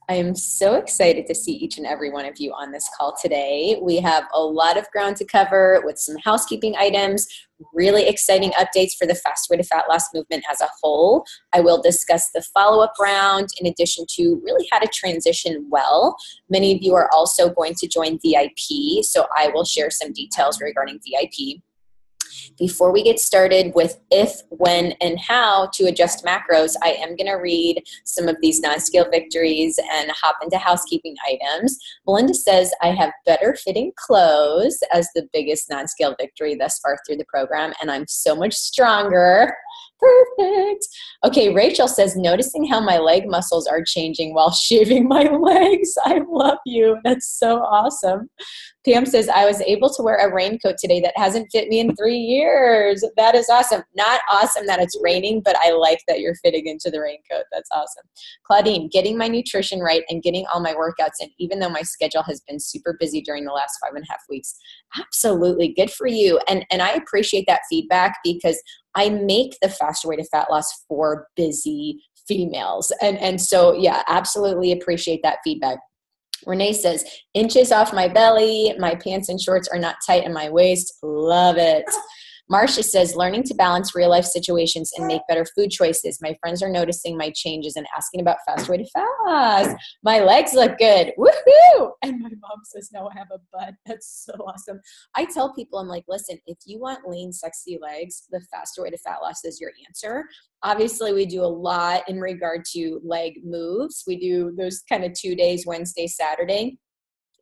I am so excited to see each and every one of you on this call today. We have a lot of ground to cover with some housekeeping items, really exciting updates for the Fast Way to Fat Loss movement as a whole. I will discuss the follow-up round in addition to really how to transition well. Many of you are also going to join VIP, so I will share some details regarding VIP. Before we get started with if, when, and how to adjust macros, I am going to read some of these non-scale victories and hop into housekeeping items. Melinda says, I have better fitting clothes as the biggest non-scale victory thus far through the program, and I'm so much stronger. Perfect. Okay, Rachel says, noticing how my leg muscles are changing while shaving my legs. I love you. That's so awesome. Pam says, I was able to wear a raincoat today that hasn't fit me in 3 years. That is awesome. Not awesome that it's raining, but I like that you're fitting into the raincoat. That's awesome. Claudine, getting my nutrition right and getting all my workouts in, even though my schedule has been super busy during the last 5.5 weeks. Absolutely. Good for you. And I appreciate that feedback because I make the Faster Way to Fat Loss for busy females. And so, yeah, absolutely appreciate that feedback. Renee says, inches off my belly, my pants and shorts are not tight in my waist. Love it. Marcia says, learning to balance real life situations and make better food choices. My friends are noticing my changes and asking about Fast Way to Fast. My legs look good. Woohoo! And my mom says, no, I have a butt. That's so awesome. I tell people, I'm like, listen, if you want lean, sexy legs, the Faster Way to Fat Loss is your answer. Obviously, we do a lot in regard to leg moves. We do those kind of 2 days, Wednesday, Saturday,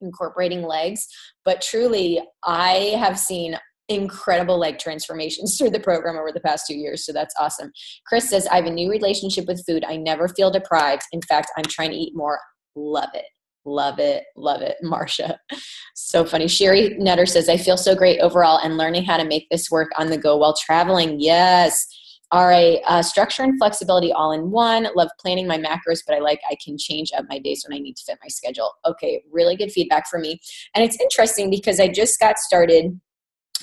incorporating legs. But truly, I have seen incredible leg transformations through the program over the past 2 years. So that's awesome. Chris says, I have a new relationship with food. I never feel deprived. In fact, I'm trying to eat more. Love it. Love it. Love it. Marcia. So funny. Sherry Nutter says, I feel so great overall and learning how to make this work on the go while traveling. Yes. All right. Structure and flexibility all in one. Love planning my macros, but I can change up my days when I need to fit my schedule. Okay. Really good feedback for me. And it's interesting because I just got started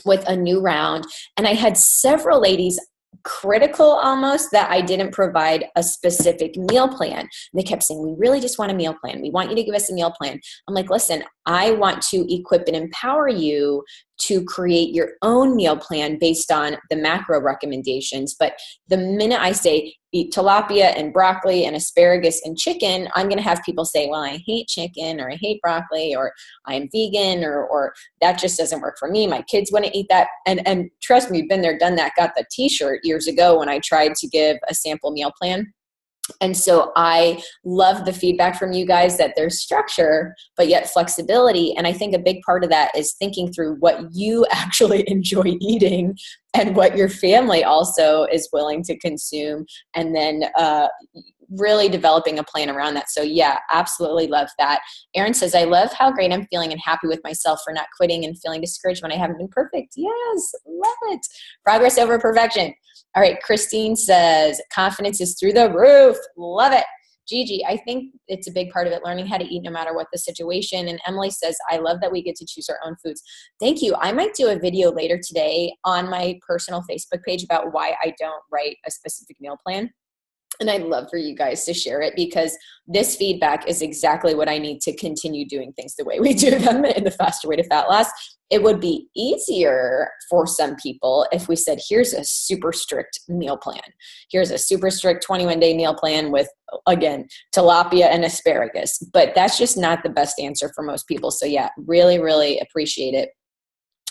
with a new round and I had several ladies critical almost that I didn't provide a specific meal plan. And they kept saying, we really just want a meal plan. We want you to give us a meal plan. I'm like, listen, I want to equip and empower you to create your own meal plan based on the macro recommendations. But the minute I say eat tilapia and broccoli and asparagus and chicken, I'm going to have people say, well, I hate chicken or I hate broccoli or I'm vegan or that just doesn't work for me. My kids wouldn't eat that. And trust me, been there, done that, got the t-shirt years ago when I tried to give a sample meal plan. And so I love the feedback from you guys that there's structure, but yet flexibility. And I think a big part of that is thinking through what you actually enjoy eating and what your family also is willing to consume. And then really developing a plan around that. So yeah, absolutely love that. Erin says, I love how great I'm feeling and happy with myself for not quitting and feeling discouraged when I haven't been perfect. Yes, love it. Progress over perfection. All right, Christine says, confidence is through the roof. Love it. Gigi, I think it's a big part of it, learning how to eat no matter what the situation. And Emily says, I love that we get to choose our own foods. Thank you. I might do a video later today on my personal Facebook page about why I don't write a specific meal plan. And I'd love for you guys to share it because this feedback is exactly what I need to continue doing things the way we do them in the Faster Way to Fat Loss. It would be easier for some people if we said, here's a super strict meal plan. Here's a super strict 21-day meal plan with, again, tilapia and asparagus. But that's just not the best answer for most people. So yeah, really, really appreciate it.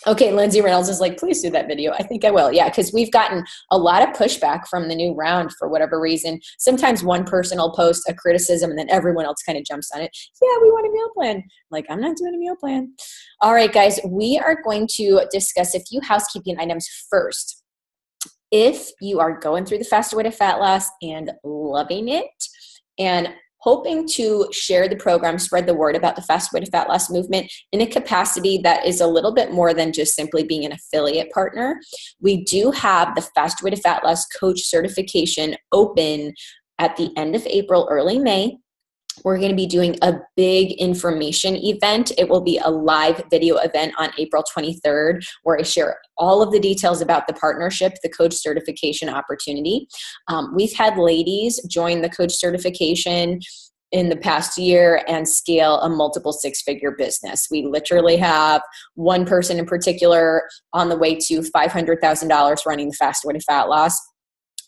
Okay, Lindsay Reynolds is like, please do that video. I think I will. Yeah, because we've gotten a lot of pushback from the new round for whatever reason. Sometimes one person will post a criticism and then everyone else kind of jumps on it. Yeah, we want a meal plan. Like, I'm not doing a meal plan. All right, guys, we are going to discuss a few housekeeping items first. If you are going through the Faster Way to Fat Loss and loving it and hoping to share the program, spread the word about the Fast Way to Fat Loss movement in a capacity that is a little bit more than just simply being an affiliate partner. We do have the Fast Way to Fat Loss coach certification open at the end of April, early May. We're going to be doing a big information event. It will be a live video event on April 23rd, where I share all of the details about the partnership, the coach certification opportunity. We've had ladies join the coach certification in the past year and scale a multiple six-figure business. We literally have one person in particular on the way to $500,000 running the Fast Way to Fat Loss.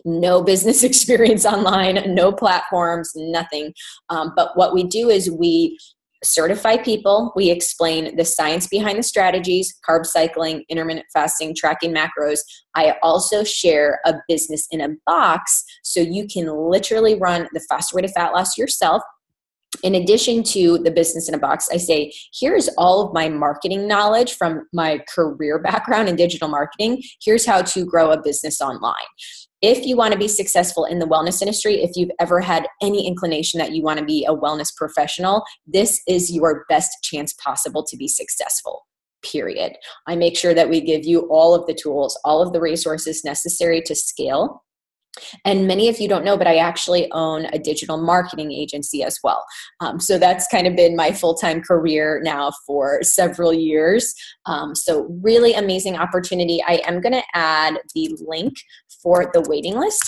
No business experience online, no platforms, nothing. But what we do is we certify people. We explain the science behind the strategies, carb cycling, intermittent fasting, tracking macros. I also share a business in a box so you can literally run the Fast Way to Fat Loss yourself. In addition to the business in a box, I say, here's all of my marketing knowledge from my career background in digital marketing. Here's how to grow a business online. If you want to be successful in the wellness industry, if you've ever had any inclination that you want to be a wellness professional, this is your best chance possible to be successful, period. I make sure that we give you all of the tools, all of the resources necessary to scale. And many of you don't know, but I actually own a digital marketing agency as well. So that's kind of been my full-time career now for several years. So really amazing opportunity. I am going to add the link for the waiting list.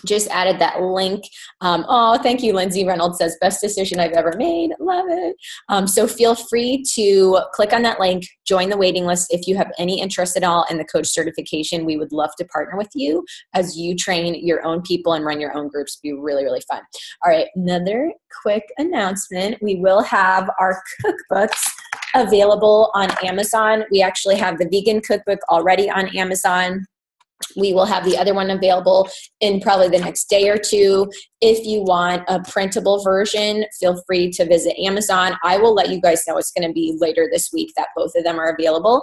Just added that link. Oh, thank you. Lindsay Reynolds says, best decision I've ever made. Love it. So feel free to click on that link, join the waiting list. If you have any interest at all in the coach certification, we would love to partner with you as you train your own people and run your own groups. It'd be really, really fun. All right, another quick announcement. We will have our cookbooks available on Amazon. We actually have the vegan cookbook already on Amazon. We will have the other one available in probably the next day or two. If you want a printable version, feel free to visit Amazon. I will let you guys know it's going to be later this week that both of them are available.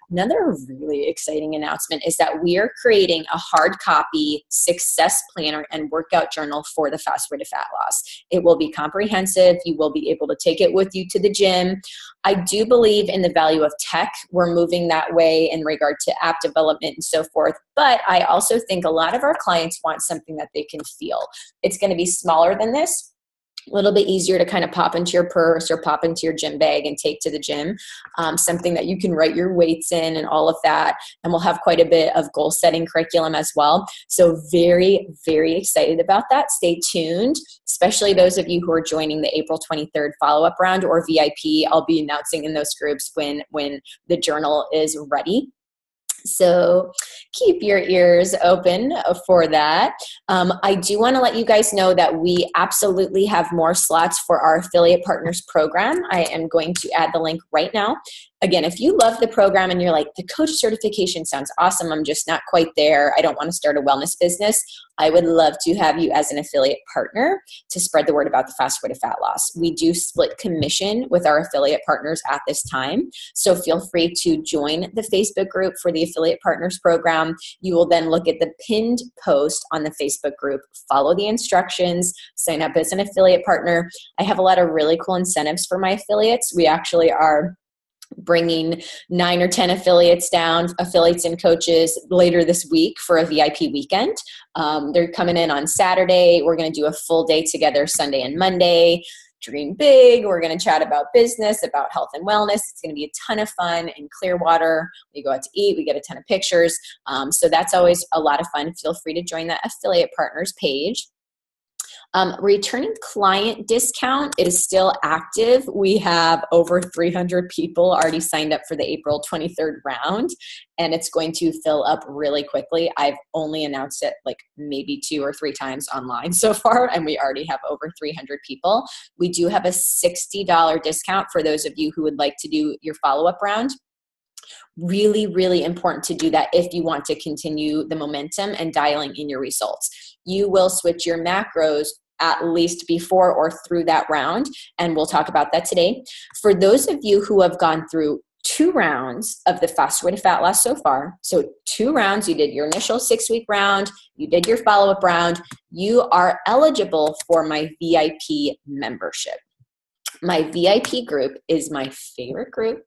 Another really exciting announcement is that we are creating a hard copy success planner and workout journal for the Fast Way to Fat Loss. It will be comprehensive. You will be able to take it with you to the gym. I do believe in the value of tech. We're moving that way in regard to app development and so forth. But I also think a lot of our clients want something that they can feel. It's going to be smaller than this, a little bit easier to kind of pop into your purse or pop into your gym bag and take to the gym. Something that you can write your weights in and all of that. And we'll have quite a bit of goal setting curriculum as well. So very, very excited about that. Stay tuned, especially those of you who are joining the April 23rd follow-up round or VIP. I'll be announcing in those groups when the journal is ready. So keep your ears open for that. I do want to let you guys know that we absolutely have more slots for our Affiliate Partners program. I am going to add the link right now. Again, if you love the program and you're like, the coach certification sounds awesome, I'm just not quite there, I don't want to start a wellness business, I would love to have you as an affiliate partner to spread the word about the Fast Way to Fat Loss. We do split commission with our affiliate partners at this time. So feel free to join the Facebook group for the Affiliate Partners program. You will then look at the pinned post on the Facebook group, follow the instructions, sign up as an affiliate partner. I have a lot of really cool incentives for my affiliates. We actually are bringing 9 or 10 affiliates and coaches later this week for a VIP weekend. They're coming in on Saturday. We're going to do a full day together Sunday and Monday. Dream big. We're going to chat about business, about health and wellness. It's going to be a ton of fun in Clearwater. We go out to eat. We get a ton of pictures. So that's always a lot of fun. Feel free to join that affiliate partners page. Returning client discount, it is still active. We have over 300 people already signed up for the April 23rd round, and it's going to fill up really quickly. I've only announced it like maybe 2 or 3 times online so far, and we already have over 300 people. We do have a $60 discount for those of you who would like to do your follow-up round. Really, really important to do that if you want to continue the momentum and dialing in your results. You will switch your macros at least before or through that round, and we'll talk about that today. For those of you who have gone through 2 rounds of the Fast Way to Fat Loss so far, so 2 rounds, you did your initial 6-week round, you did your follow-up round, you are eligible for my VIP membership. My VIP group is my favorite group.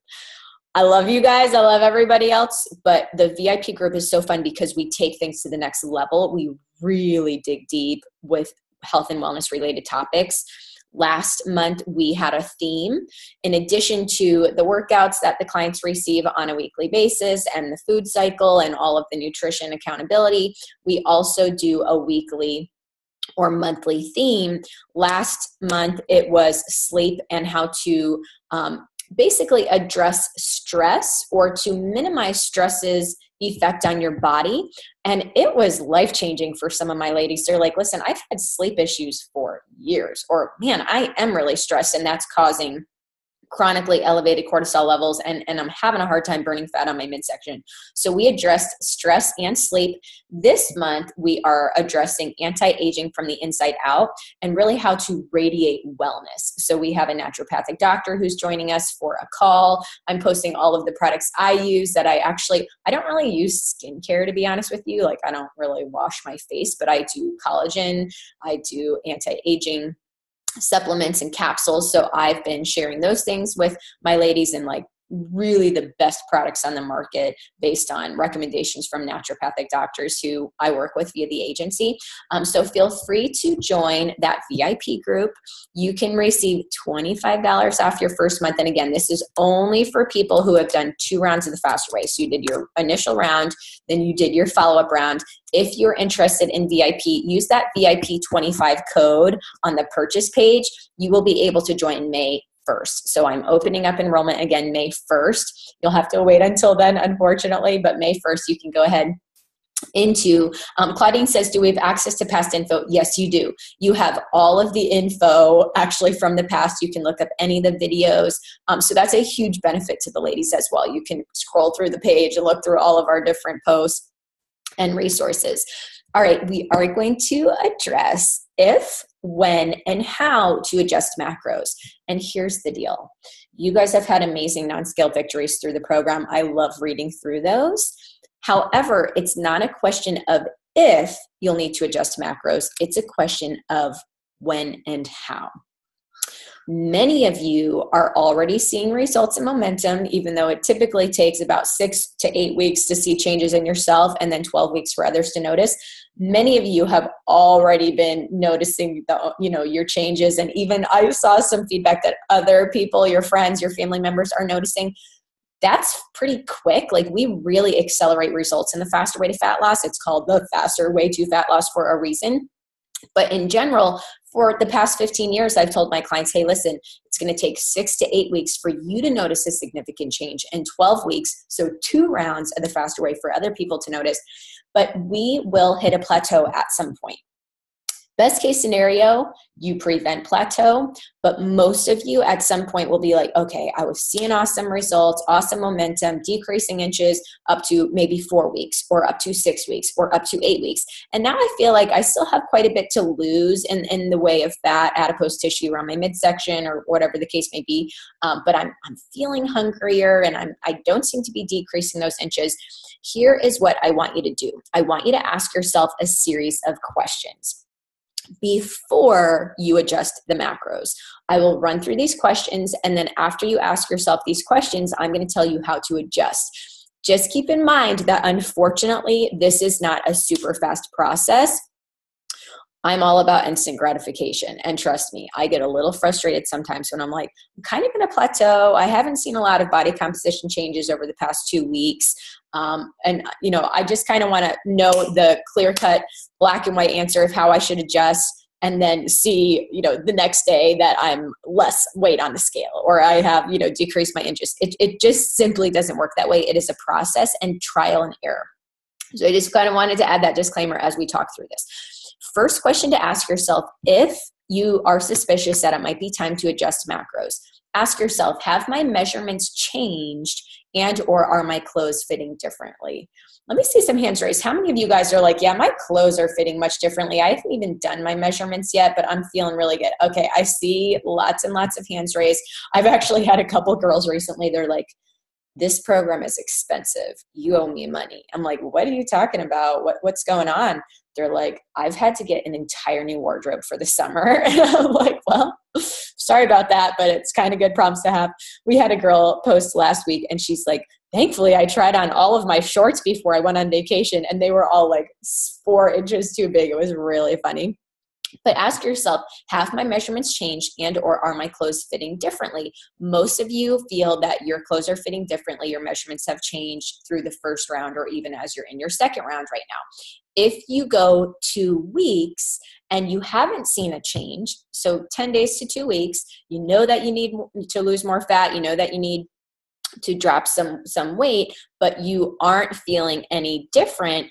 I love you guys. I love everybody else. But the VIP group is so fun because we take things to the next level. We really dig deep with health and wellness related topics. Last month, we had a theme. In addition to the workouts that the clients receive on a weekly basis and the food cycle and all of the nutrition accountability, we also do a weekly or monthly theme. Last month, it was sleep and how to basically address stress or to minimize stress's effect on your body. And it was life-changing for some of my ladies. They're like, listen, I've had sleep issues for years, or man, I am really stressed and that's causing chronically elevated cortisol levels, and I'm having a hard time burning fat on my midsection. So we addressed stress and sleep. This month, we are addressing anti-aging from the inside out and really how to radiate wellness. So we have a naturopathic doctor who's joining us for a call. I'm posting all of the products I use that I don't really use skincare, to be honest with you. Like, I don't really wash my face, but I do collagen, I do anti-aging supplements and capsules. So I've been sharing those things with my ladies, and like really the best products on the market based on recommendations from naturopathic doctors who I work with via the agency. So feel free to join that VIP group. You can receive $25 off your first month. And again, this is only for people who have done 2 rounds of the Faster Way. So you did your initial round, then you did your follow-up round. If you're interested in VIP, use that VIP 25 code on the purchase page. You will be able to join May 1st. So I'm opening up enrollment again May 1st. You'll have to wait until then, unfortunately, but May 1st, you can go ahead into, Claudine says, do we have access to past info? Yes, you do. You have all of the info actually from the past. You can look up any of the videos. So that's a huge benefit to the ladies as well. You can scroll through the page and look through all of our different posts and resources. All right, we are going to address if, when, and how to adjust macros. And here's the deal. You guys have had amazing non-scale victories through the program. I love reading through those. However, it's not a question of if you'll need to adjust macros. It's a question of when and how. Many of you are already seeing results and momentum, even though it typically takes about 6 to 8 weeks to see changes in yourself and then 12 weeks for others to notice. Many of you have already been noticing your changes. And even I saw some feedback that other people, your friends, your family members are noticing. That's pretty quick. Like, we really accelerate results in the Faster Way to Fat Loss. It's called the Faster Way to Fat Loss for a reason. But in general, for the past 15 years, I've told my clients, hey, listen, it's going to take 6 to 8 weeks for you to notice a significant change, and 12 weeks, so 2 rounds of the Faster Way for other people to notice. But we will hit a plateau at some point. Best case scenario, you prevent plateau, but most of you at some point will be like, okay, I was seeing awesome results, awesome momentum, decreasing inches up to maybe 4 weeks or up to 6 weeks or up to 8 weeks. And now I feel like I still have quite a bit to lose in the way of fat, adipose tissue around my midsection or whatever the case may be. But I'm feeling hungrier and I don't seem to be decreasing those inches. Here is what I want you to do. I want you to ask yourself a series of questions before you adjust the macros. I will run through these questions, and then after you ask yourself these questions, I'm going to tell you how to adjust. Just keep in mind that unfortunately, this is not a super fast process. I'm all about instant gratification. And trust me, I get a little frustrated sometimes when I'm like, I'm kind of in a plateau. I haven't seen a lot of body composition changes over the past 2 weeks. I just kind of want to know the clear-cut black and white answer of how I should adjust, and then see, the next day that I'm less weight on the scale, or I have, decreased my inches. It just simply doesn't work that way. It is a process and trial and error. So I just kind of wanted to add that disclaimer as we talk through this. First question to ask yourself, if you are suspicious that it might be time to adjust macros, ask yourself, have my measurements changed and or are my clothes fitting differently? Let me see some hands raised. How many of you guys are like, yeah, my clothes are fitting much differently. I haven't even done my measurements yet, but I'm feeling really good. Okay, I see lots and lots of hands raised. I've actually had a couple girls recently. They're like, this program is expensive. You owe me money. I'm like, what are you talking about? What's going on? They're like, I've had to get an entire new wardrobe for the summer. And I'm like, well, sorry about that, but it's kind of good problems to have. We had a girl post last week and she's like, thankfully I tried on all of my shorts before I went on vacation and they were all like 4 inches too big. It was really funny. But ask yourself, have my measurements changed and or are my clothes fitting differently? Most of you feel that your clothes are fitting differently. Your measurements have changed through the first round or even as you're in your second round right now. If you go 2 weeks and you haven't seen a change, so 10 days to 2 weeks, you know that you need to lose more fat, you know that you need to drop some weight, but you aren't feeling any different,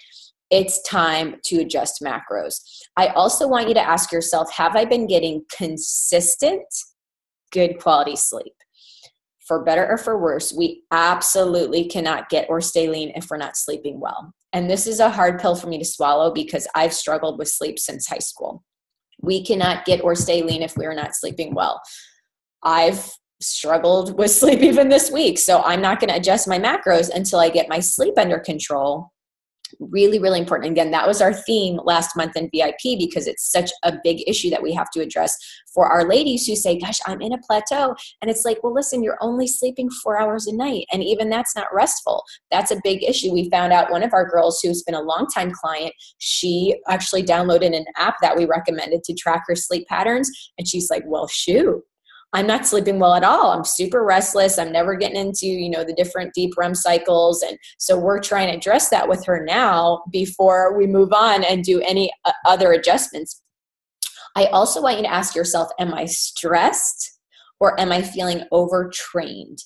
it's time to adjust macros. I also want you to ask yourself, have I been getting consistent, good quality sleep? For better or for worse, we absolutely cannot get or stay lean if we're not sleeping well. And this is a hard pill for me to swallow because I've struggled with sleep since high school. We cannot get or stay lean if we are not sleeping well. I've struggled with sleep even this week, so I'm not going to adjust my macros until I get my sleep under control. Really, really important. Again, that was our theme last month in VIP because it's such a big issue that we have to address for our ladies who say, gosh, I'm in a plateau. And it's like, well, listen, you're only sleeping 4 hours a night. And even that's not restful. That's a big issue. We found out one of our girls who's been a longtime client, she actually downloaded an app that we recommended to track her sleep patterns. And she's like, well, shoot, I'm not sleeping well at all. I'm super restless. I'm never getting into, the different deep REM cycles. And so we're trying to address that with her now before we move on and do any other adjustments. I also want you to ask yourself, am I stressed or am I feeling overtrained?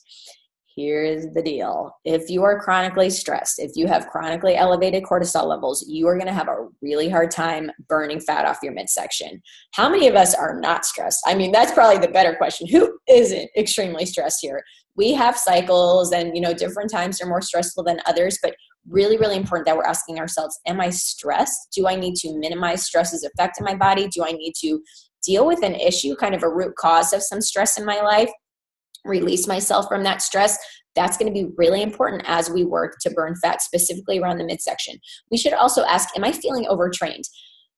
Here's the deal. If you are chronically stressed, if you have chronically elevated cortisol levels, you are going to have a really hard time burning fat off your midsection. How many of us are not stressed? I mean, that's probably the better question. Who isn't extremely stressed here? We have cycles and, different times are more stressful than others, but really, really important that we're asking ourselves, am I stressed? Do I need to minimize stress's effect on my body? Do I need to deal with an issue, kind of a root cause of some stress in my life? Release myself from that stress? That's going to be really important as we work to burn fat, specifically around the midsection. We should also ask, am I feeling overtrained?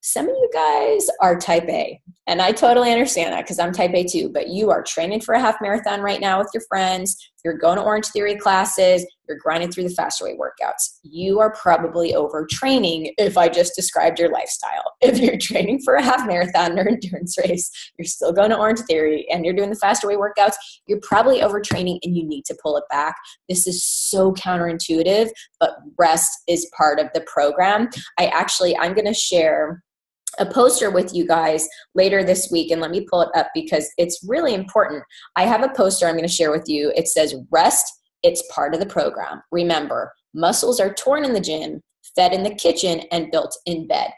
Some of you guys are type A, and I totally understand that because I'm type A too, but you are training for a half marathon right now with your friends. You're going to Orange Theory classes. You're grinding through the Faster Way workouts. You are probably overtraining if I just described your lifestyle. If you're training for a half marathon or endurance race, you're still going to Orange Theory and you're doing the Faster Way workouts, you're probably overtraining and you need to pull it back. This is so counterintuitive, but rest is part of the program. I'm going to share a poster with you guys later this week, and let me pull it up because it's really important. I have a poster I'm going to share with you. It says, rest, it's part of the program. Remember, muscles are torn in the gym, fed in the kitchen, and built in bed.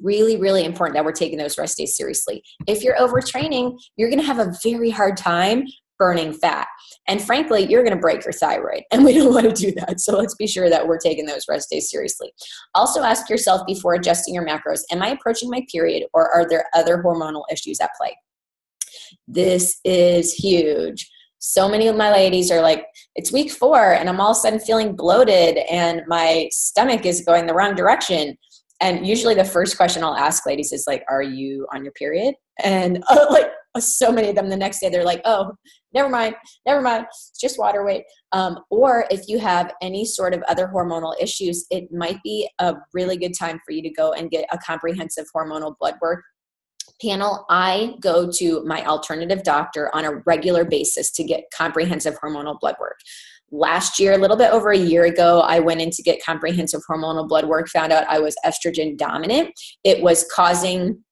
Really, really important that we're taking those rest days seriously. If you're overtraining, you're going to have a very hard time burning fat. And frankly, you're going to break your thyroid, and we don't want to do that. So let's be sure that we're taking those rest days seriously. Also ask yourself before adjusting your macros, am I approaching my period or are there other hormonal issues at play? This is huge. So many of my ladies are like, it's week 4 and I'm all of a sudden feeling bloated and my stomach is going the wrong direction. And usually the first question I'll ask ladies is like, are you on your period? And so many of them the next day, they're like, oh, never mind, it's just water weight. Or if you have any sort of other hormonal issues, it might be a really good time for you to go and get a comprehensive hormonal blood work panel. I go to my alternative doctor on a regular basis to get comprehensive hormonal blood work. Last year, a little bit over a year ago, I went in to get comprehensive hormonal blood work, found out I was estrogen dominant. It was causing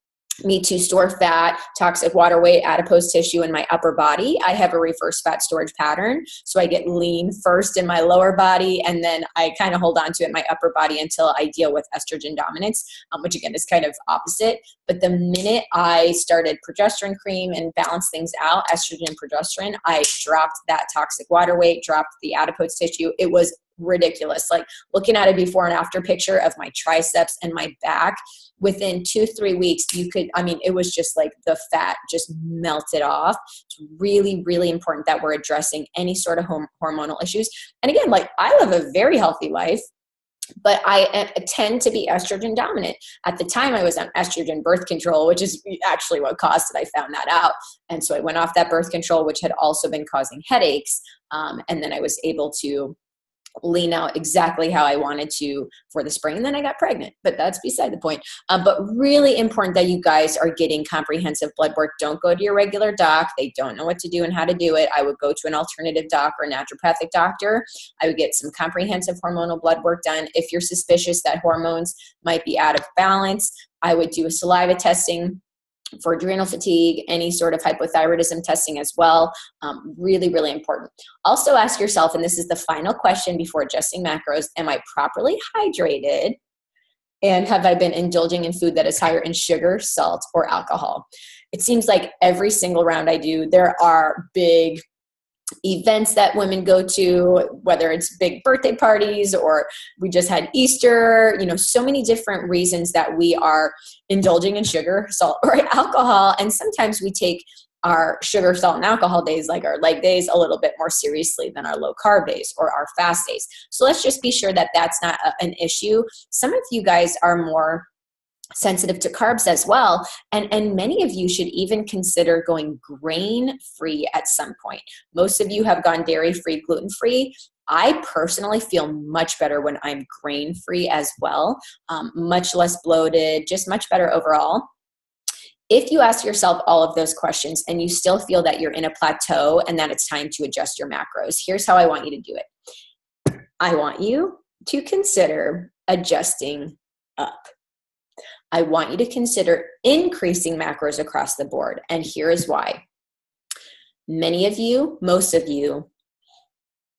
me to store fat, toxic water weight, adipose tissue in my upper body. I have a reverse fat storage pattern. So I get lean first in my lower body, and then I kind of hold on to it in my upper body until I deal with estrogen dominance, which again is kind of opposite. But the minute I started progesterone cream and balanced things out, estrogen and progesterone, I dropped that toxic water weight, dropped the adipose tissue. It was ridiculous. Like looking at a before and after picture of my triceps and my back, within 2-3 weeks, it was just like the fat just melted off. It's really, really important that we're addressing any sort of hormonal issues. And again, I live a very healthy life, but I tend to be estrogen dominant. At the time I was on estrogen birth control, which is actually what caused it. I found that out. And so I went off that birth control, which had also been causing headaches. And then I was able to lean out exactly how I wanted to for the spring. And then I got pregnant, but that's beside the point. But really important that you guys are getting comprehensive blood work. Don't go to your regular doc. They don't know what to do and how to do it. I would go to an alternative doc or a naturopathic doctor. I would get some comprehensive hormonal blood work done. If you're suspicious that hormones might be out of balance, I would do a saliva testing for adrenal fatigue, any sort of hypothyroidism testing as well. Really, really important. Also ask yourself, and this is the final question before adjusting macros, am I properly hydrated? And have I been indulging in food that is higher in sugar, salt, or alcohol? It seems like every single round I do, there are big events that women go to, whether it's big birthday parties or we just had Easter, so many different reasons that we are indulging in sugar, salt, or alcohol. And sometimes we take our sugar, salt, and alcohol days, like our leg days, a little bit more seriously than our low carb days or our fast days. So let's just be sure that that's not an issue. Some of you guys are more sensitive to carbs as well. And many of you should even consider going grain-free at some point. Most of you have gone dairy-free, gluten-free. I personally feel much better when I'm grain-free as well. Much less bloated, just much better overall. If you ask yourself all of those questions and you still feel that you're in a plateau and that it's time to adjust your macros, here's how I want you to do it. I want you to consider adjusting up. I want you to consider increasing macros across the board. And here is why. Many of you, most of you,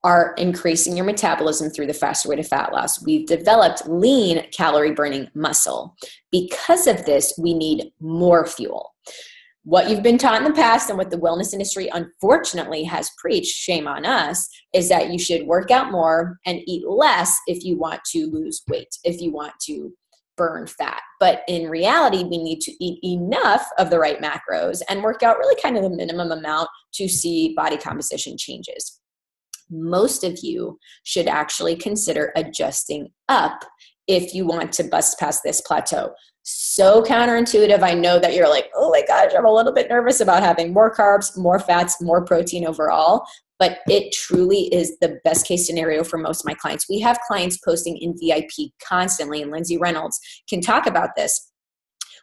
are increasing your metabolism through the faster way to fat loss. We've developed lean calorie burning muscle. Because of this, we need more fuel. What you've been taught in the past and what the wellness industry unfortunately has preached, shame on us, is that you should work out more and eat less if you want to lose weight, if you want to burn fat. But in reality, we need to eat enough of the right macros and work out really kind of the minimum amount to see body composition changes. Most of you should actually consider adjusting up if you want to bust past this plateau. So counterintuitive. I know that you're like, oh my gosh, I'm a little bit nervous about having more carbs, more fats, more protein overall. But it truly is the best case scenario for most of my clients. We have clients posting in VIP constantly, and Lindsay Reynolds can talk about this.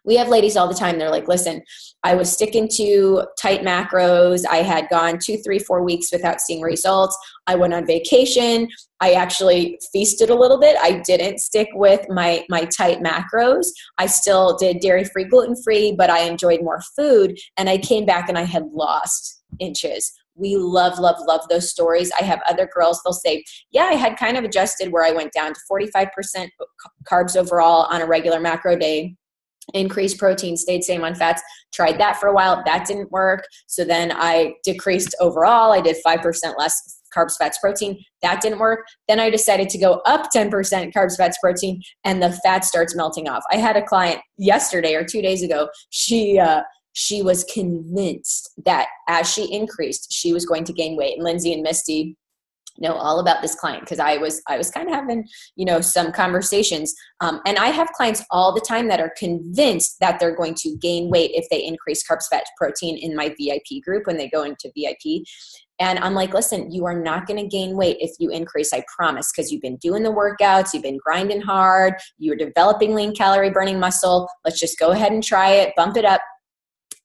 We have ladies all the time. They're like, listen, I was sticking to tight macros. I had gone 2, 3, 4 weeks without seeing results. I went on vacation. I actually feasted a little bit. I didn't stick with my tight macros. I still did dairy-free, gluten-free, but I enjoyed more food. And I came back and I had lost inches. We love, love, love those stories. I have other girls, they'll say, yeah, I had kind of adjusted where I went down to 45% carbs overall on a regular macro day, increased protein, stayed same on fats, tried that for a while. That didn't work. So then I decreased overall. I did 5% less carbs, fats, protein. That didn't work. Then I decided to go up 10% carbs, fats, protein, and the fat starts melting off. I had a client yesterday or 2 days ago. She was convinced that as she increased, she was going to gain weight. And Lindsay and Misty know all about this client because I was kind of having, some conversations. And I have clients all the time that are convinced that they're going to gain weight if they increase carbs, fat, protein in my VIP group when they go into VIP. And I'm like, listen, you are not going to gain weight if you increase, I promise, because you've been doing the workouts, you've been grinding hard, you're developing lean calorie burning muscle. Let's just go ahead and try it, bump it up.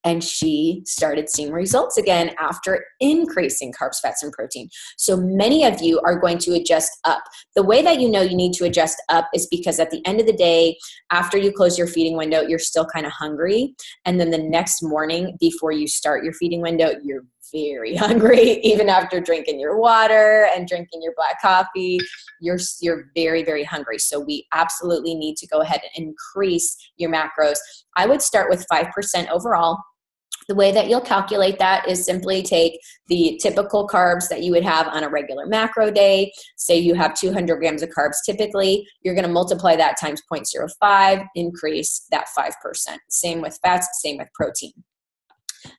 And she started seeing results again after increasing carbs, fats, and protein. So many of you are going to adjust up. The way that you know you need to adjust up is because at the end of the day, after you close your feeding window, you're still kind of hungry. And then the next morning before you start your feeding window, you're very hungry. Even after drinking your water and drinking your black coffee, you're very, very hungry. So we absolutely need to go ahead and increase your macros. I would start with 5% overall. The way that you'll calculate that is simply take the typical carbs that you would have on a regular macro day. Say you have 200 grams of carbs typically. You're going to multiply that times 0.05, increase that 5%. Same with fats, same with protein.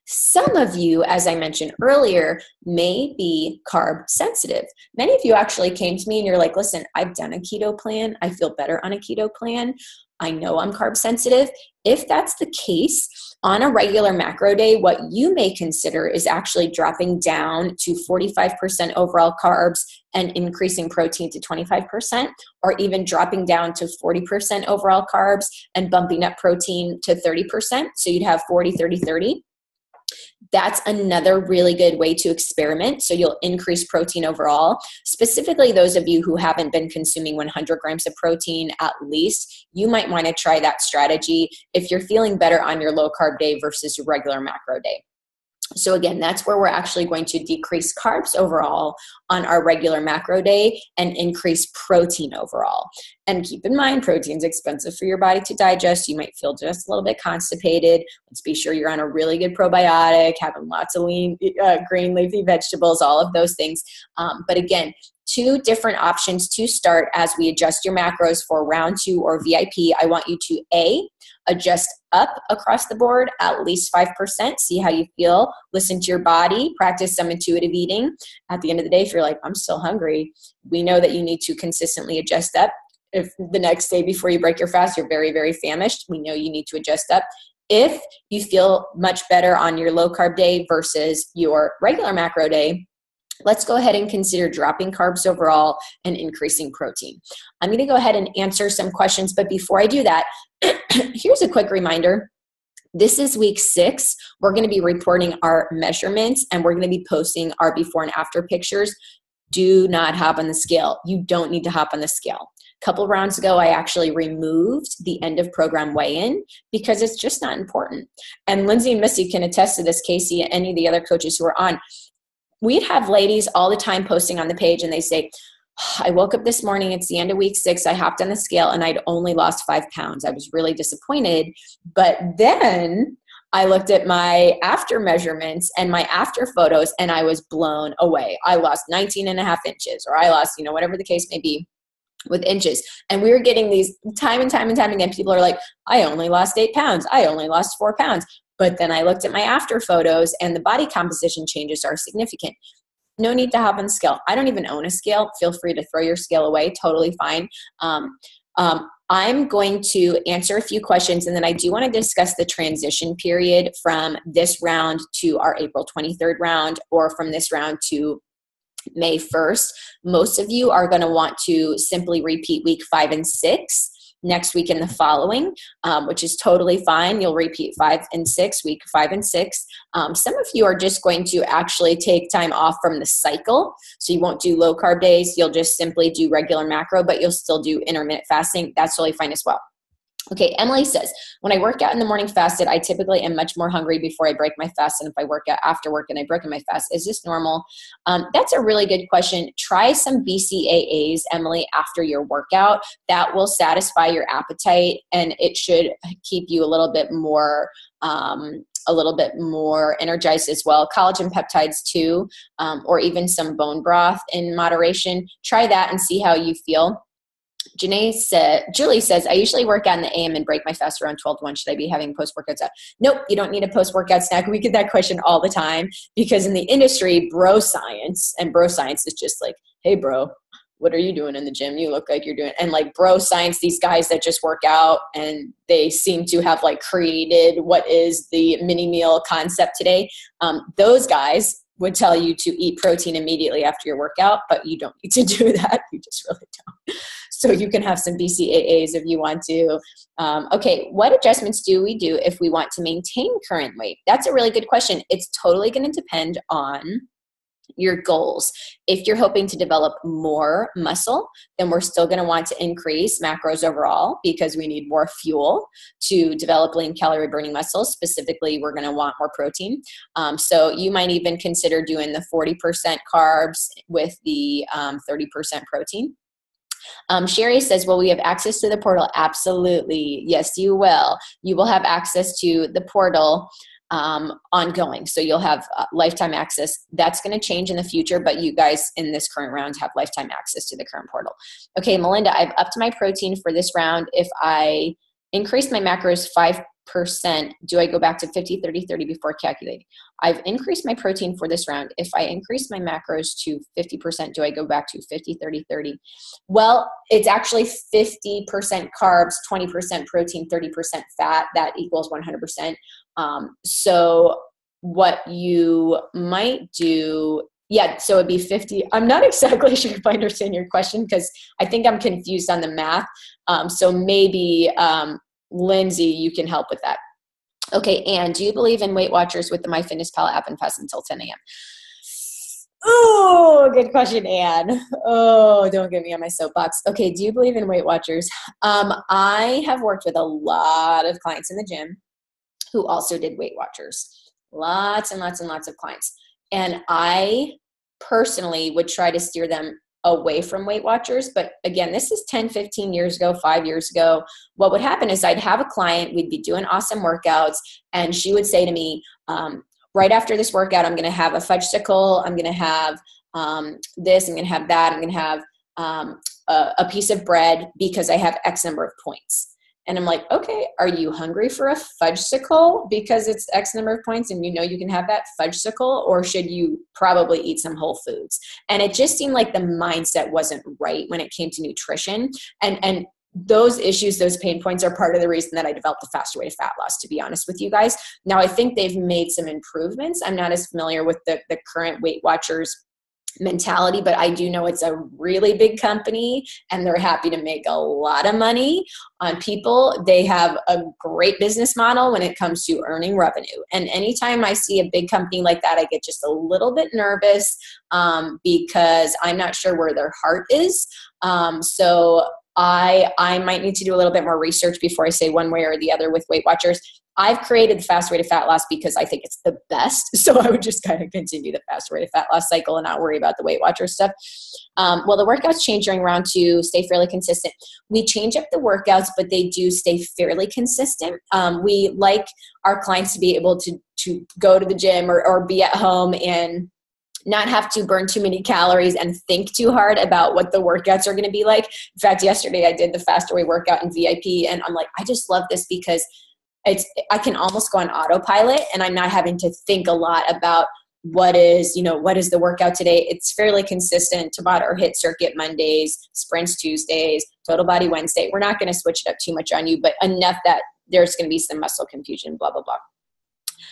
Some of you, as I mentioned earlier, may be carb sensitive. Many of you actually came to me and you're like, listen, I've done a keto plan. I feel better on a keto plan. I know I'm carb sensitive. If that's the case, on a regular macro day, what you may consider is actually dropping down to 45% overall carbs and increasing protein to 25%, or even dropping down to 40% overall carbs and bumping up protein to 30%. So you'd have 40, 30, 30. That's another really good way to experiment. So you'll increase protein overall. Specifically, those of you who haven't been consuming 100 grams of protein at least, you might want to try that strategy if you're feeling better on your low carb day versus your regular macro day. So again, that's where we're actually going to decrease carbs overall on our regular macro day and increase protein overall. And keep in mind, protein's expensive for your body to digest. You might feel just a little bit constipated. Let's be sure you're on a really good probiotic, having lots of lean, green leafy vegetables, all of those things. But again, two different options to start as we adjust your macros for round 2 or VIP. I want you to adjust up across the board at least 5%. See how you feel. Listen to your body. Practice some intuitive eating. At the end of the day, if you're like, I'm still hungry, we know that you need to consistently adjust up. If the next day before you break your fast, you're very, very famished, we know you need to adjust up. If you feel much better on your low carb day versus your regular macro day, let's go ahead and consider dropping carbs overall and increasing protein. I'm going to go ahead and answer some questions, but before I do that, here's a quick reminder. This is week 6. We're going to be reporting our measurements and we're going to be posting our before and after pictures. Do not hop on the scale. You don't need to hop on the scale. A couple rounds ago, I actually removed the end of program weigh-in because it's just not important. And Lindsay and Missy can attest to this, Casey, and any of the other coaches who are on. We'd have ladies all the time posting on the page and they say, I woke up this morning, it's the end of week 6, I hopped on the scale and I'd only lost 5 pounds. I was really disappointed. But then I looked at my after measurements and my after photos and I was blown away. I lost 19 and a half inches, or I lost, whatever the case may be with inches. And we were getting these time and time and time again. People are like, I only lost 8 pounds. I only lost 4 pounds. But then I looked at my after photos and the body composition changes are significant. No need to hop on the scale. I don't even own a scale. Feel free to throw your scale away. Totally fine. I'm going to answer a few questions, and then I do want to discuss the transition period from this round to our April 23rd round, or from this round to May 1st. Most of you are going to want to simply repeat week 5 and 6 next week and the following, which is totally fine. You'll repeat 5 and 6, week 5 and 6. Some of you are just going to actually take time off from the cycle. So you won't do low carb days. You'll just simply do regular macro, but you'll still do intermittent fasting. That's totally fine as well. Okay, Emily says, when I work out in the morning fasted, I typically am much more hungry before I break my fast. And if I work out after work and I break my fast, is this normal? That's a really good question. Try some BCAAs, Emily, after your workout. That will satisfy your appetite and it should keep you a little bit more energized as well. Collagen peptides too, or even some bone broth in moderation. Try that and see how you feel. Julie says, I usually work out in the AM and break my fast around 12 to 1. Should I be having post-workout snack? Nope, you don't need a post-workout snack. We get that question all the time because in the industry, bro science is just like, hey, bro, what are you doing in the gym? You look like you're doing, and like bro science, these guys that just work out and they seem to have like created what is the mini meal concept today. Those guys would tell you to eat protein immediately after your workout, but you don't need to do that. You just really don't. So you can have some BCAAs if you want to. Okay, what adjustments do we do if we want to maintain current weight? That's a really good question. It's totally going to depend on your goals. If you're hoping to develop more muscle, then we're still going to want to increase macros overall because we need more fuel to develop lean calorie burning muscle. Specifically, we're going to want more protein. So you might even consider doing the 40% carbs with the 30% protein. Sherry says, will we have access to the portal? Absolutely. Yes, you will. You will have access to the portal ongoing. So you'll have lifetime access. That's going to change in the future, but you guys in this current round have lifetime access to the current portal. Okay, Melinda, I've upped my protein for this round. If I increased my macros 5%. Do I go back to 50-30-30 before calculating? I've increased my protein for this round. If I increase my macros to 50%, do I go back to 50-30-30? Well, it's actually 50% carbs, 20% protein, 30% fat. That equals 100%. So what you might do, yeah, so it'd be 50. I'm not exactly sure if I understand your question because I think I'm confused on the math. So maybe Lindsay, you can help with that. Okay, Anne, do you believe in Weight Watchers with the MyFitnessPal app and fast until 10 a.m.? Oh, good question, Anne. Oh, don't get me on my soapbox. Okay, do you believe in Weight Watchers? I have worked with a lot of clients in the gym who also did Weight Watchers. Lots and lots and lots of clients. And I personally would try to steer them away from Weight Watchers. But again, this is 10, 15 years ago, 5 years ago. What would happen is I'd have a client, we'd be doing awesome workouts, and she would say to me, right after this workout, I'm going to have a fudgesicle, I'm going to have this, I'm going to have that, I'm going to have a piece of bread because I have X number of points. And I'm like, okay, are you hungry for a fudgesicle because it's X number of points and you know you can have that fudgesicle, or should you probably eat some whole foods? And it just seemed like the mindset wasn't right when it came to nutrition. And those issues, those pain points are part of the reason that I developed the Faster Way to Fat Loss, to be honest with you guys. Now, I think they've made some improvements. I'm not as familiar with the current Weight Watchers mentality, but I do know it's a really big company and they're happy to make a lot of money on people. They have a great business model when it comes to earning revenue. And anytime I see a big company like that, I get just a little bit nervous because I'm not sure where their heart is. So I might need to do a little bit more research before I say one way or the other with Weight Watchers. I've created the Fast Way to Fat Loss because I think it's the best. So I would just kind of continue the Fast Way to Fat Loss cycle and not worry about the Weight Watchers stuff. Well, the workouts change during round 2, stay fairly consistent. We change up the workouts, but they do stay fairly consistent. We like our clients to be able to go to the gym or be at home and not have to burn too many calories and think too hard about what the workouts are going to be like. In fact, yesterday I did the Faster Way workout in VIP and I'm like, I just love this because I can almost go on autopilot and I'm not having to think a lot about what is the workout today. It's fairly consistent. Tabata or HIIT circuit Mondays, sprints Tuesdays, total body Wednesday. We're not going to switch it up too much on you, but enough that there's going to be some muscle confusion, blah, blah, blah.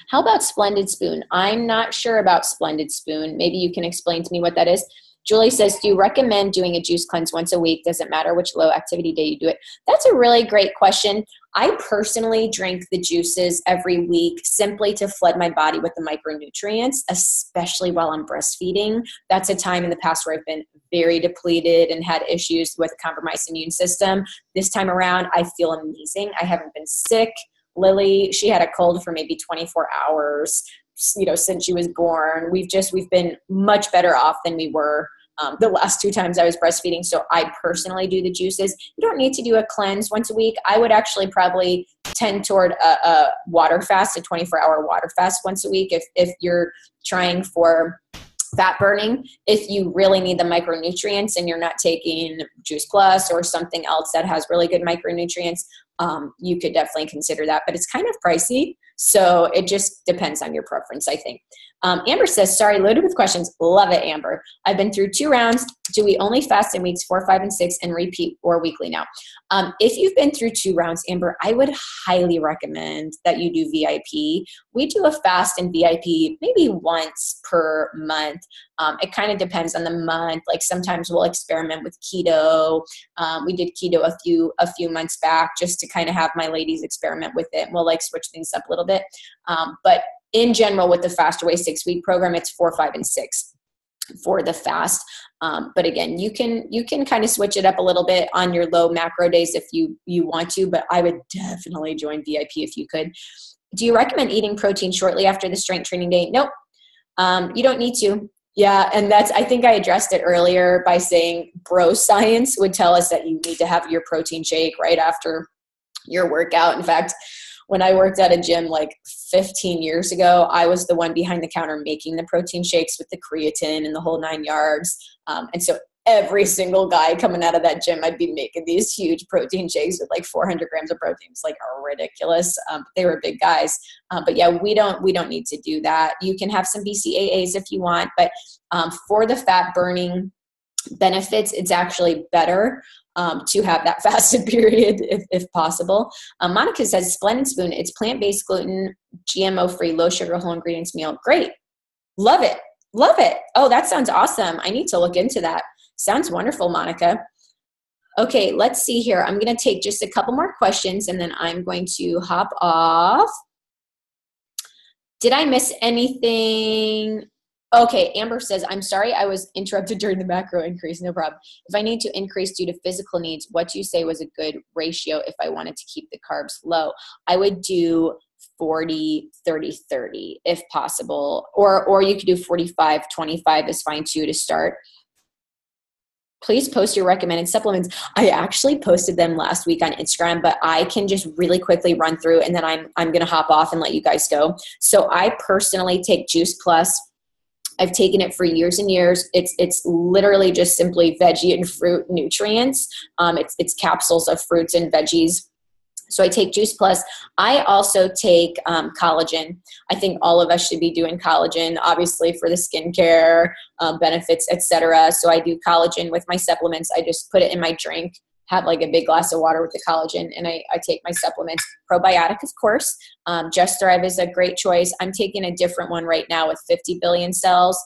How about Splendid Spoon? I'm not sure about Splendid Spoon. Maybe you can explain to me what that is. Julie says, do you recommend doing a juice cleanse once a week? Does it matter which low activity day you do it? That's a really great question. I personally drink the juices every week simply to flood my body with the micronutrients, especially while I'm breastfeeding. That's a time in the past where I've been very depleted and had issues with a compromised immune system. This time around, I feel amazing. I haven't been sick. Lily, she had a cold for maybe 24 hours, since she was born. We've been much better off than we were the last 2 times I was breastfeeding. So I personally do the juices. You don't need to do a cleanse once a week. I would actually probably tend toward a water fast, a 24-hour water fast once a week if you're trying for fat burning. If you really need the micronutrients and you're not taking Juice Plus or something else that has really good micronutrients, you could definitely consider that, but it's kind of pricey. So it just depends on your preference, I think. Amber says, sorry, loaded with questions. Love it, Amber. I've been through 2 rounds. Do we only fast in weeks 4, 5, and 6 and repeat or weekly now? If you've been through 2 rounds, Amber, I would highly recommend that you do VIP. We do a fast in VIP maybe once per month. It kind of depends on the month. Like sometimes we'll experiment with keto. We did keto a few months back just to kind of have my ladies experiment with it. We'll switch things up a little bit. But in general, with the Faster Way 6-week program, it's 4, 5, and 6 for the fast. But again, you can kind of switch it up a little bit on your low macro days if you want to, but I would definitely join VIP if you could. Do you recommend eating protein shortly after the strength training day? Nope. You don't need to. Yeah, and I think I addressed it earlier by saying bro science would tell us that you need to have your protein shake right after your workout. In fact, when I worked at a gym 15 years ago, I was the one behind the counter making the protein shakes with the creatine and the whole 9 yards. And so every single guy coming out of that gym, I'd be making these huge protein shakes with like 400 grams of protein. It's like ridiculous. They were big guys. But yeah, we don't need to do that. You can have some BCAAs if you want, but for the fat burning benefits, it's actually better to have that fasted period if possible. Monica says, Splendid Spoon, it's plant-based, gluten, GMO-free, low-sugar, whole ingredients meal. Great. Love it. Love it. Oh, that sounds awesome. I need to look into that. Sounds wonderful, Monica. Okay, let's see here. I'm going to take just a couple more questions, and then I'm going to hop off. Did I miss anything? Okay, Amber says, I'm sorry I was interrupted during the macro increase. No problem. If I need to increase due to physical needs, what do you say was a good ratio if I wanted to keep the carbs low? I would do 40, 30, 30 if possible. Or you could do 45, 25 is fine too to start. Please post your recommended supplements. I actually posted them last week on Instagram, but I can just really quickly run through and then I'm going to hop off and let you guys go. So I personally take Juice Plus. I've taken it for years and years. It's literally just simply veggie and fruit nutrients. It's capsules of fruits and veggies. So I take Juice Plus. I also take collagen. I think all of us should be doing collagen, obviously for the skincare benefits, etc. So I do collagen with my supplements. I just put it in my drink, have like a big glass of water with the collagen, and I take my supplements. Probiotic, of course. Just Thrive is a great choice. I'm taking a different one right now with 50 billion cells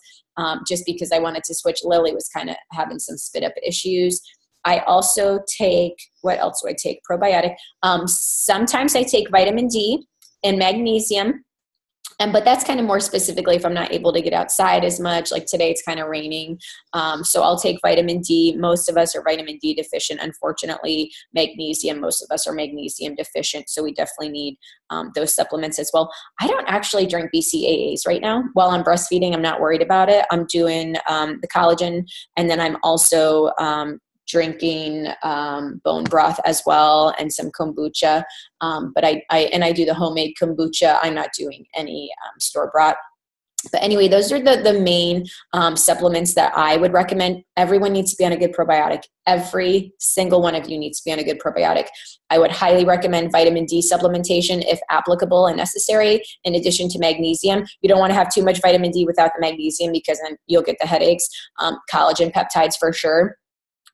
just because I wanted to switch. Lily was kind of having some spit up issues. I also take, what else do I take? Probiotic. Sometimes I take vitamin D and magnesium. But that's kind of more specifically if I'm not able to get outside as much. Like today it's kind of raining. So I'll take vitamin D. Most of us are vitamin D deficient, unfortunately. Magnesium, most of us are magnesium deficient. So we definitely need those supplements as well. I don't actually drink BCAAs right now. While I'm breastfeeding, I'm not worried about it. I'm doing the collagen, and then I'm also drinking bone broth as well and some kombucha. But I do the homemade kombucha. I'm not doing any store-bought. But anyway, those are the main supplements that I would recommend. Everyone needs to be on a good probiotic. Every single one of you needs to be on a good probiotic. I would highly recommend vitamin D supplementation if applicable and necessary, in addition to magnesium. You don't want to have too much vitamin D without the magnesium because then you'll get the headaches. Collagen peptides for sure.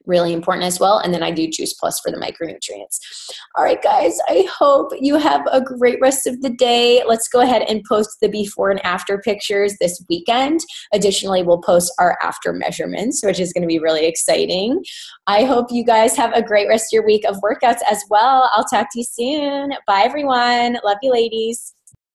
Really important as well. And then I do Juice Plus for the micronutrients. All right, guys, I hope you have a great rest of the day. Let's go ahead and post the before and after pictures this weekend. Additionally, we'll post our after measurements, which is going to be really exciting. I hope you guys have a great rest of your week of workouts as well. I'll talk to you soon. Bye, everyone. Love you, ladies.